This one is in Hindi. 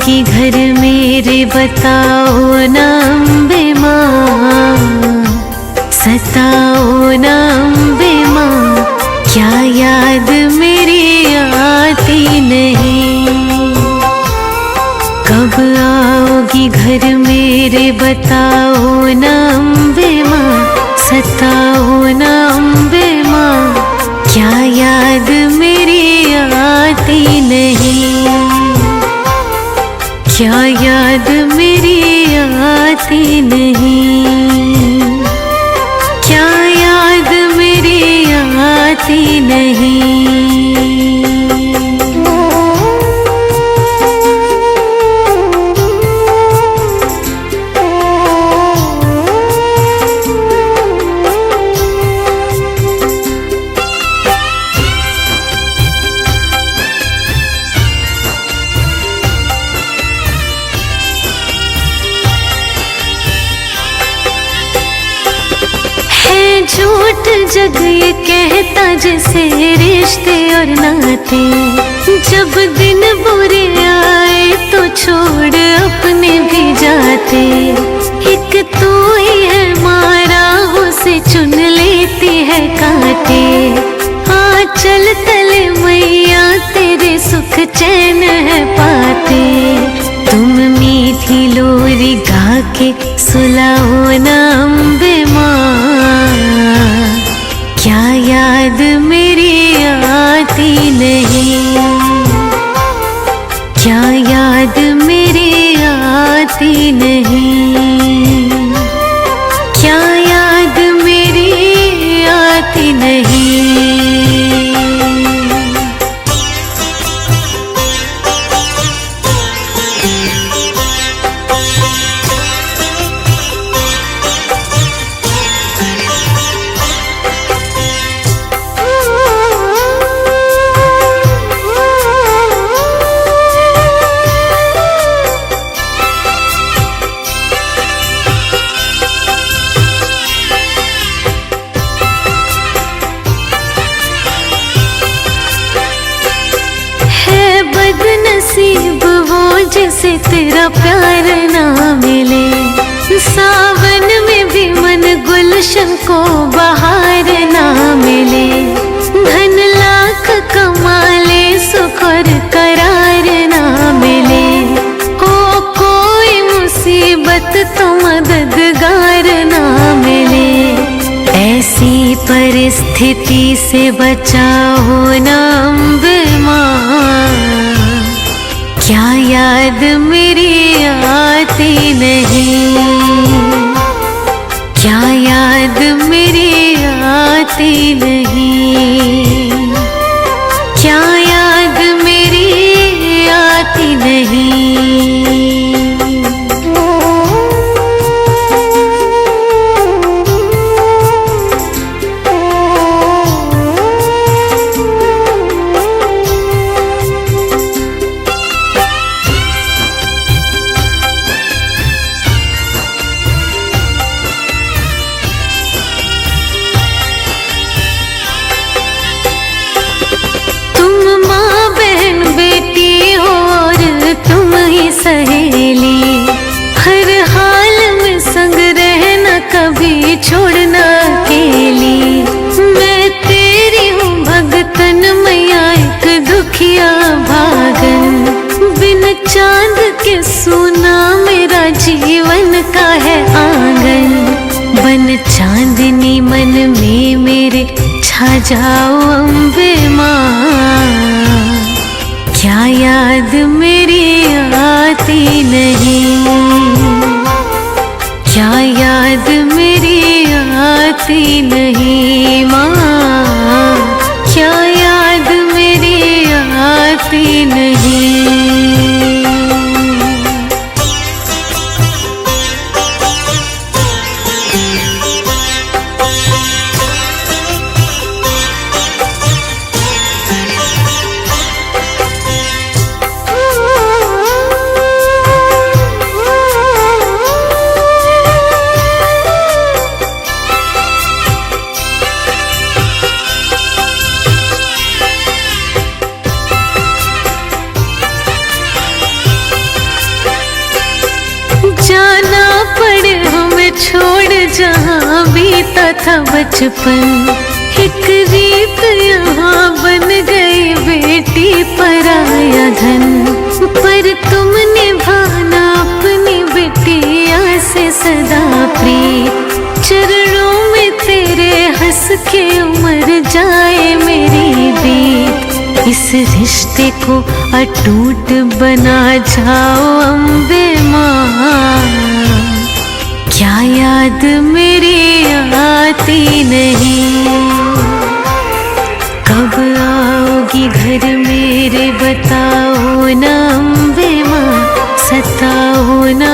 आओगी घर मेरे बताओ ना अम्बे माँ, सताओ ना अम्बे माँ, क्या याद मेरी आती नहीं। कब आओगी घर मेरे बताओ ना अम्बे माँ, सताओ ना अम्बे माँ, क्या याद मेरी आती नहीं। क्या याद मेरी आती नहीं, क्या याद मेरी आती नहीं। झूठ जग ये कहता जैसे रिश्ते और नाते, जब दिन बुरे आए तो छोड़ अपने भी जाते। एक तू ही है मारा उसे चुन लेती है कांटे, आंचल तले मैया तेरे सुख चैन है पाते। तुम मीठी लोरी गा के सुलाओ ना अम्बे माँ, क्या याद मेरी आती नहीं। क्या याद मेरी आती नहीं, क्या याद मेरी आती नहीं। बदनसीब वो जिसे तेरा प्यार ना मिले, सावन में भी मन गुलशन को बहार ना मिले। धन लाख कमा ले सुख और करार ना मिले, हो कोई मुसीबत तो मददगार ना मिले। ऐसी परिस्थिति से बचाओ ना अम्बे माँ, क्या याद मेरी आती नहीं। क्या याद मेरी आती नहीं, क्या याद मेरी आती नहीं। सहेली हर हाल में संग रहना, कभी छोड़ना अकेली। मैं तेरी हूँ भगतन मैया एक दुखिया भागन, बिन चांद के सूना मेरा जीवन का है आंगन। बन चांदनी मन में मेरे छा जाओ अम्बे माँ, क्या याद मेरी आती नहीं। क्या याद मेरी आती नहीं माँ, क्या याद मेरी आती नहीं। जहाँ बीता था बचपन, एक रीत यहाँ बन गई बेटी पराया धन। पर तुम निभाना अपनी बिटिया से सदा प्रीत, चरणों में तेरे हंस के उमर जाए मेरी बीत। इस रिश्ते को अटूट बना जाओ अम्बे माँ, क्या याद मेरी आती नहीं। कब आओगी घर मेरे बताओ ना अम्बे माँ, सताओ ना